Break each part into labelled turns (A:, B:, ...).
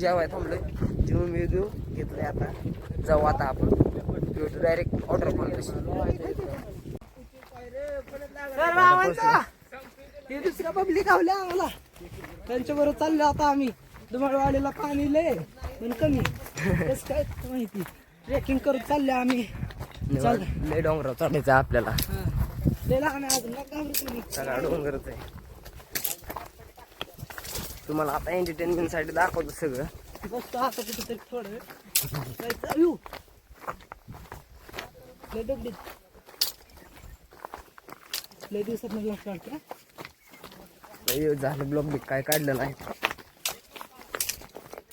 A: जेवाय थांबलोय. जेवून घेऊ घेतलंय आता. जाऊ आता आपण डायरेक्ट ऑर्डर करून
B: दुसऱ्या पब्लिक आवल्या आम्हाला त्यांच्या बरोबर चाललो आता आम्ही. दुमाळवाडीला पाणी लय पण कमी कसं काय माहिती. ट्रेकिंग करत चालले आम्ही.
A: लय डोंगरावर चढायचं आपल्याला. सगळा डोंगरच आहे. तुम्हाला आता एंटरटेनमेंट साठी दाखवतो सगळं.
B: बसतो आता कुठेतरी थोडं लय दिवसात ब्लॉग काढतो.
A: झालं ब्लॉग काय काढलं नाही.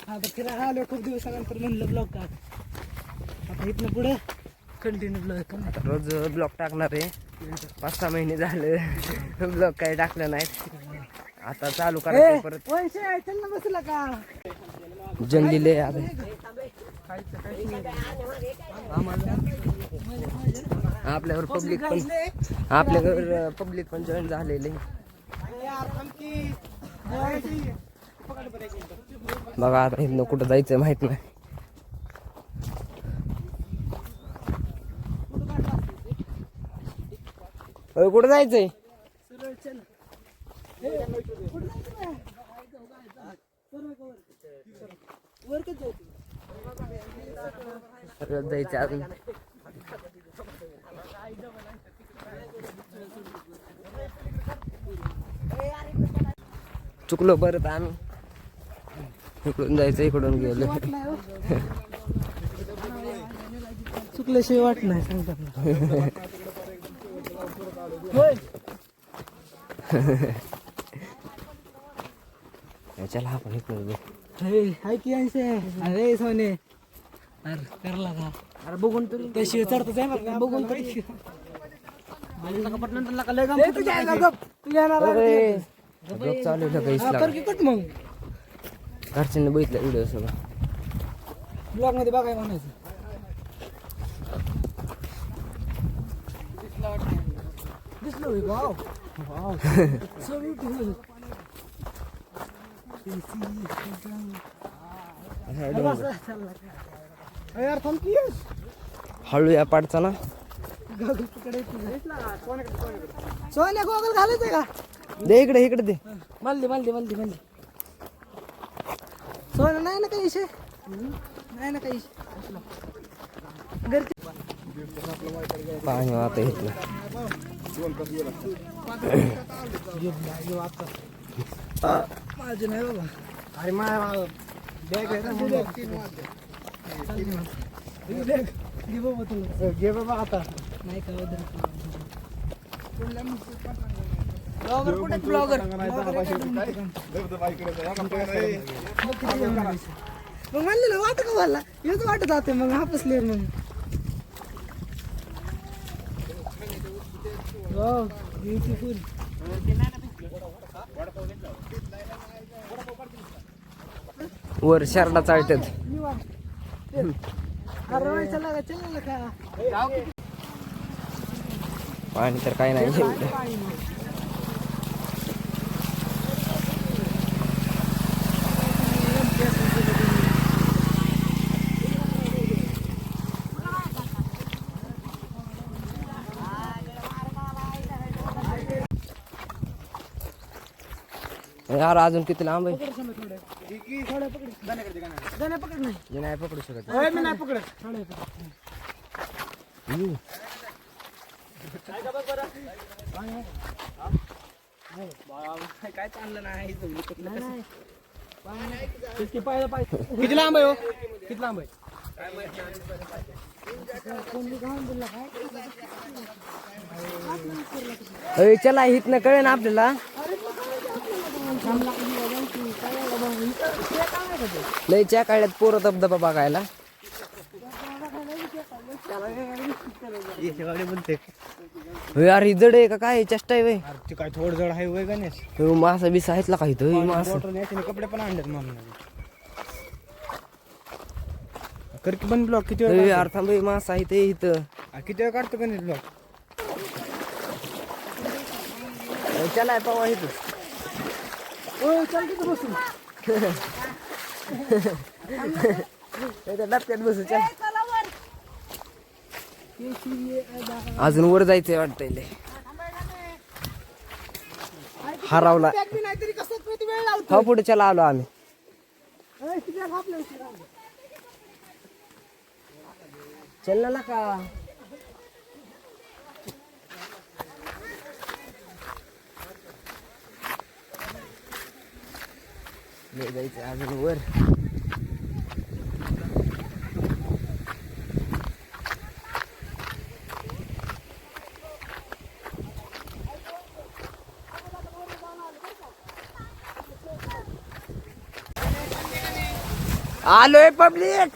B: आता फिरायला आलो खूप दिवसानंतर म्हणलं ब्लॉग काढ. आता इथनं पुढे कंटिन्यू ब्लॉग.
A: आता रोज ब्लॉग टाकणार आहे. 5-6 महिने झाले ब्लॉग काही टाकलं नाहीत. आता चालू करायचं परत.
B: बसला का
A: जंगली आता आपल्यावर पब्लिक पण जॉईन झालेले. बघा आता इथनं कुठं जायचं माहित नाही. कुठं जायचंय? सरळ जायचं अजून. चुकलो परत आम्ही. इकडून जायचं इकडून गेलो.
B: चुकल्याशिवाय वाट नाही सांगतात.
A: चला आपण इकडून
B: हाय की अरे सोने अरे करला का. अरे बघून तरी त्याशिवाय चढतो जाय बघून तरी.
A: चालू
B: मग
A: घरच्यांनी बघितलं व्हिडिओ सगळं.
B: ब्लॉग मध्ये बघाय म्हणायचं. दिसलं वाव वाव सो ब्युटिफुल. यार थांब की
A: हळू या पाडचा ना.
B: सोन्या गोगल घालायचंय का?
A: दे इकडे दे.
B: मल्ली सोन्या नाही ना काही विषय. नाही ना काही विषय.
A: पाणी आता इथलं.
B: माझे नाही बाबा. अरे माझ्या बॅग आहे ना. घे बाबा आता. नाही का ब्लॉगर मग म्हणलेलं वाटत का मला हेच वाटत जाते मग हापसले मग. ब्युटिफुल.
A: वर शर्टा चालतात. पाणी तर काय नाही. यार अजून किती लांब आहे? नाही पकडू शकत.
B: काय चाललं नाही. किती लांब आहे हो? किती लांब आहे?
A: चला इथनं कळे ना आपल्याला. लय च्या काळ्यात पोरं धबधबा बघायला. यार ही जड आहे का काय? चेष्टा आहे वय.
B: काय थोडं जड आहे वय गणेश.
A: मासा बिसा आहेतला काही तर मासा.
B: कपडे पण आणलेत म्हणून. करकी पण ब्लॉग किती
A: यार थांब मासा आहे ते इथं.
B: किती वेळ काढतो गणेश ब्लॉग?
A: चला पावा इथं.
B: चल किती बसून
A: त्या डबक्यात बसू चल.
B: चला वर.
A: अजून वर जायचंय वाटतंय लय. हरावला.
B: बॅग बी नाहीतरी कसं किती वेळ लावतो.
A: हो पुढे चला आलो आम्ही.
B: किती बॅग आपल्या उशिरा आली.
A: चल ना का नाही जायचं अजून वर. आलोय पब्लिक.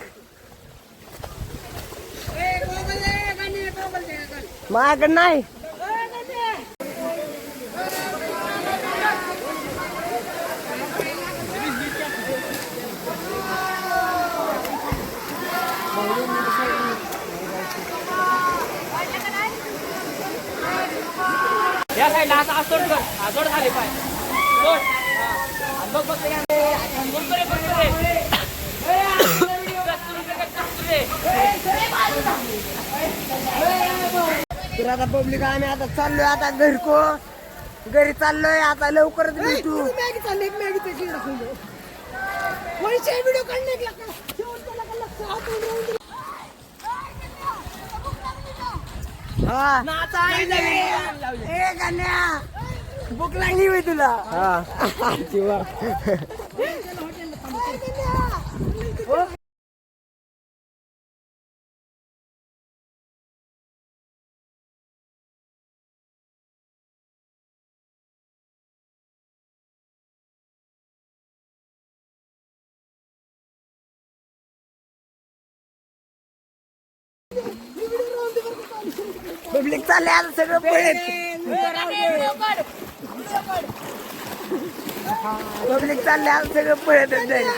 A: माझ्याकडे नाही.
C: या साईडला आता असोड कर. असोड झाले पाय सोड. आणि बघ बघ
A: तर आता पब्लिक आम्ही आता चाललोय आता घरी चाललोय आता. लवकरच भेटू.
B: मॅगी चालली एक मॅगी त्याची दाखवली. वरचे व्हिडिओ काढणे एक लाख. शेवटचा लाख लक्ष हातून राहून दिलं.
A: हा
B: ए गाण्या भूक लागली होय तुला.
A: हा किंवा
B: पब्लिक चालले आता सगळं पळत.
A: पब्लिक चालले आता सगळं पळतच जाईल.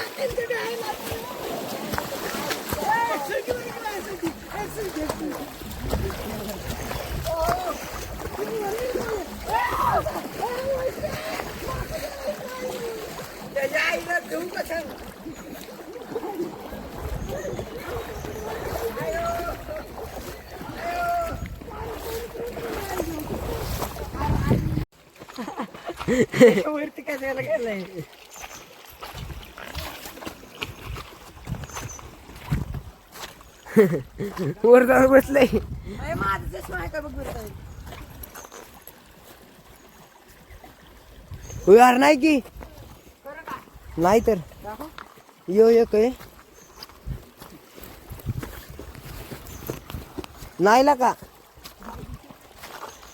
B: त्याच्या आईला घेऊ कसं.
A: वरती कशाला गेलाय. वर जाऊन बसलंय.
B: माझं चष्मा आहे का बघ बरं.
A: यार नाही की नाही तर यो एक आहे नाही ला का.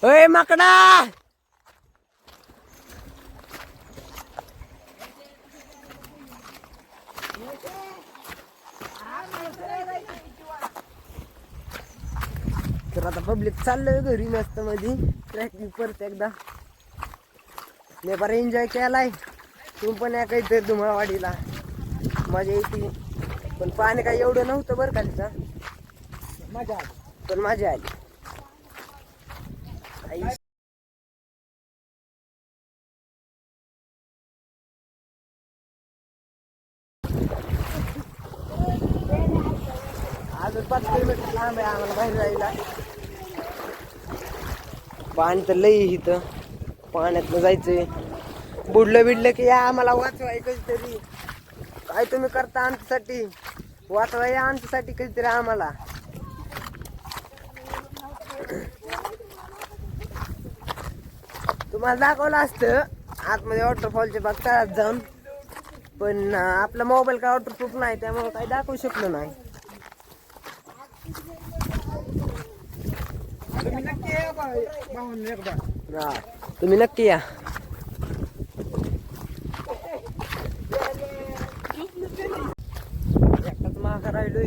A: अय माकडा. तर आता पब्लिक चाललंय घरी मस्त मध्ये. ट्रॅकिंग परत एकदा मी बरं एन्जॉय केलाय. तुम्ही पण या काहीतरी धुमाळवाडीला मजा येते. पण पाणी काही एवढं नव्हतं बरं का तिथं. पण मजा आली. अजून 5 किलोमीटर लांब आहे आम्हाला बाहेर जायला. पाणी तर लई इथं. पाण्यातनं जायचंय. बुडलं बिडलं की या आम्हाला वाचवाय कधीतरी. काय तुम्ही करता आमच्यासाठी. वाचवा या आमच्यासाठी कधीतरी आम्हाला. तुम्हाला दाखवलं असतं आतमध्ये वॉटरफॉलच्या बाग तळात जाऊन. पण आपला मोबाईल काय वॉटरप्रूफ नाही त्यामुळे काही दाखवू शकलो नाही. हा तुम्ही नक्की या. एकटाच महाग राहिलोय.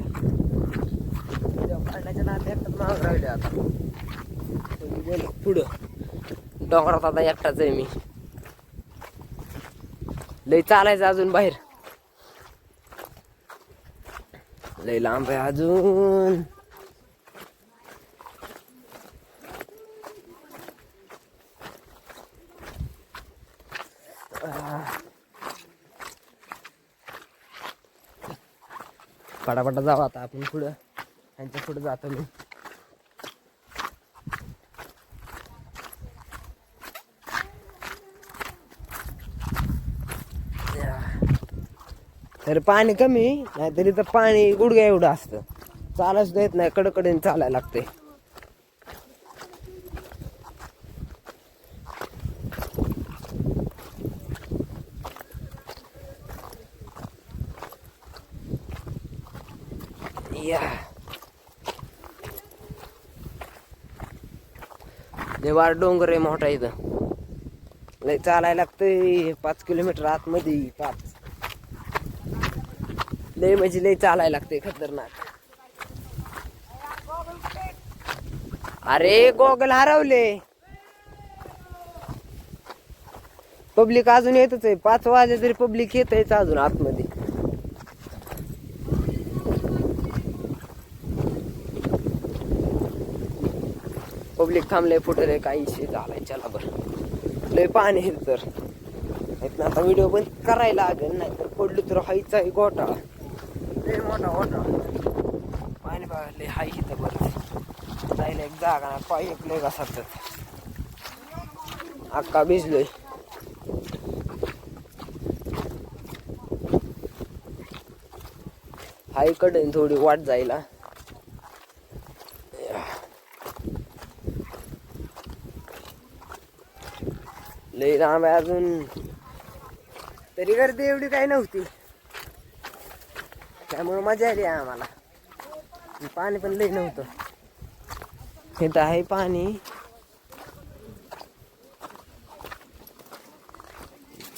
A: पाण्याच्या नाद एकटाच महाग राहिलोय आता. गेलो पुढं डोंगरात आता एकटाच आहे मी. लय चालायचं अजून बाहेर. लय लांब आहे अजून. पटापटा जाऊ आता आपण पुढं, यांच्या पुढे जातो मी. तर पाणी कमी नाहीतरी तर पाणी गुडघ्या एवढं असतं, चालच देत नाही, कडकडीने चालायला लागते. देवार डोंगर आहे मोठा इथं, लय चालायला लागतंय 5 किलोमीटर आतमध्ये. 5 लय म्हणजे लय चालायला लागते, खतरनाक. अरे गॉगल हरवले. पब्लिक अजून येतच आहे, 5 वाजले तरी पब्लिक येतच अजून आतमध्ये. पब्लिक थांबले फुटले, काही विषय झालाय. चला बरं, लय पाणी आहे तर इथं आता व्हिडिओ बंद करायला लागेल, नाही तर पडलो तर हाईचा आहे घोटाळा, लय मोठा घोटाळा. पाणी बघा लय हाय इथं, बरं जायला एक जागा नाही, पाय एक लय घासात अक्का भिजलोय. हाय कडे थोडी वाट जायला. लई लांब आहे अजून, तरी गर्दी एवढी काही नव्हती, त्यामुळे मजा आली आम्हाला. पाणी पण लई नव्हतं. इथं आहे पाणी.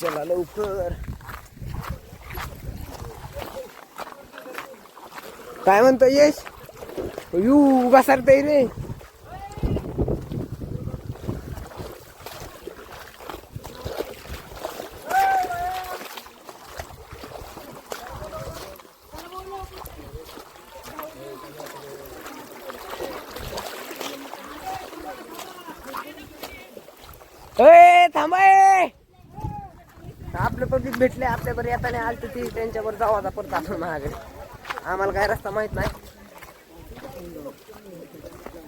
A: चला लवकर. काय म्हणतो यश? यू घसरतय रे. थांबाय, आपलं पब्लिक भेटले आपल्यावर येताना आलत ती, त्यांच्यावर जाऊ आता परत आपण महागडे. आम्हाला काय रस्ता माहित नाही,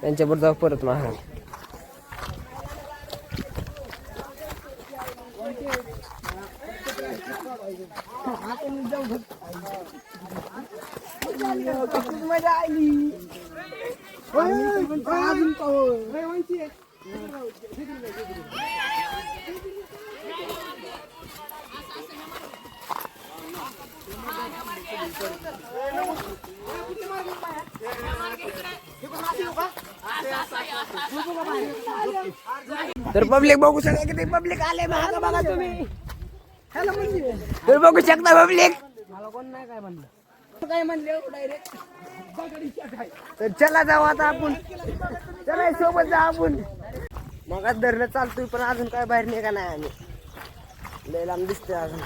A: त्यांच्यावर जाऊ परत महागडे.
B: मजा आली.
A: तर पब्लिक बघू शकता किती पब्लिक आले महाग बघा तुम्ही.
B: हॅलो म्हणजे
A: तर बघू शकता पब्लिक.
B: मला कोण नाही काय म्हणलं, काय म्हणले डायरेक्ट.
A: तर चला जाऊ आता आपण, चला सोबत जाऊ आपण. मग धरणं चालतोय पण अजून काय बाहेर निघा नाही आम्ही, लय लांब दिसतोय अजून.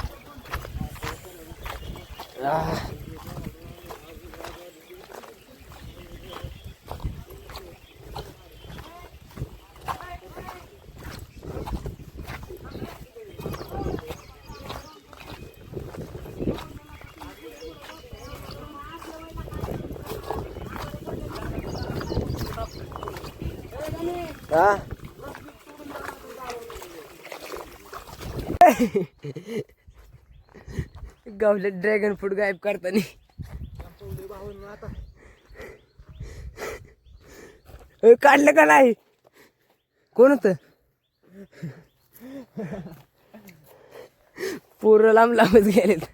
A: हा गावले ड्रॅगन फ्रूट गायब करताना. काढलं का नाही? कोण होत? पूर्ण लांब लांबच गेलेत.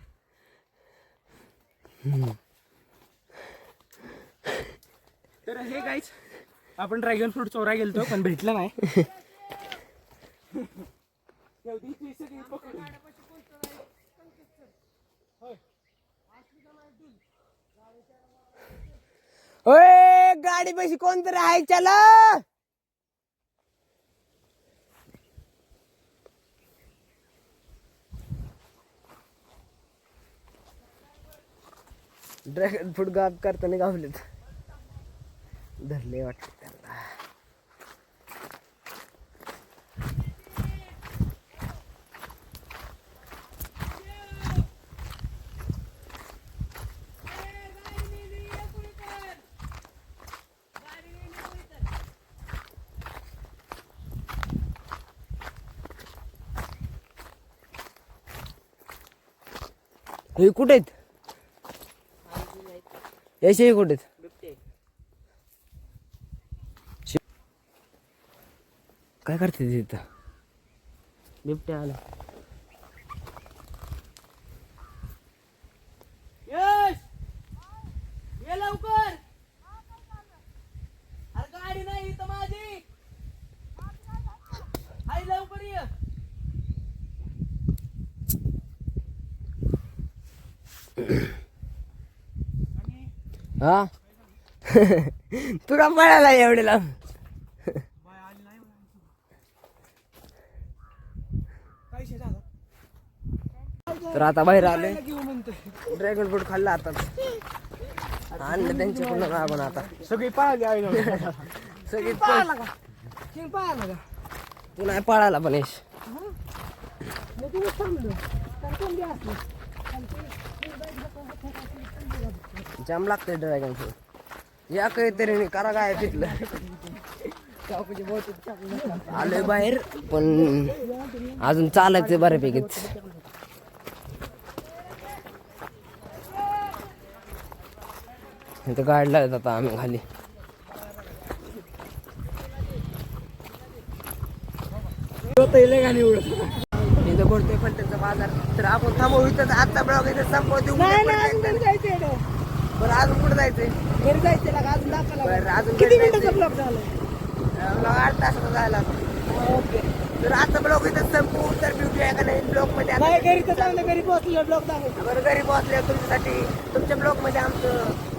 B: तर हे गाईच आपण ड्रॅगन फ्रूट चोरा गेलतो पण भेटलं नाही.
A: ओय गाडी पैसे कोणतरी आहे, चला. ड्रॅगन फ्रूट गायब करताना गावलेत, धरले वाटत त्यांना. हे कुठे आहेत याचे कुठे आहेत काय करते तिथं बिबट्या आला
B: यश ये लवकर अरे गाडी नाही इथं माझी आई लवकर ये
A: हा तुला पळाला एवढे लांब तर आता बाहेर आले
B: घेऊ म्हणतोय
A: ड्रॅगन फ्रूट खाल्ला आता आणलं त्यांच्याकडून आपण आता
B: सगळी पाहिली
A: सगळी
B: पाहायला का किंग पाहायला का
A: तू नाही पळाला पण यश
B: मी तुला थांबलो तर कोण असली
A: जाम लागते ड्रॅगन फ्रूट या काहीतरी करा काय तिथलं आलोय बाहेर पण अजून चालायचं बऱ्यापैकीच इथं गाडला आता आम्ही खाली इथं बोलतोय पण त्यांचा बाजार तर आपण थांबवू इथं आजचा ब्लॉग इथं संपवतो
B: जायचंय
A: बरं अजून कुठं जायचंय
B: घरी जायचंय लागा अजून दाखवा
A: बरं अजून
B: किती
A: घरी
B: मिनिटाचा
A: जायचंय.
B: ब्लॉग झाला
A: ब्लॉग 8 तासाचा जायला
B: ओके
A: तर आता ब्लॉग इथं संपवू तर भेटूया का नाही ब्लॉग मध्ये आता
B: नाही घरी तर चांगलं घरी पोहोचलेलं ब्लॉग दाखव
A: बरं घरी पोहोचले तुमच्यासाठी तुमच्या ब्लॉग मध्ये आमचं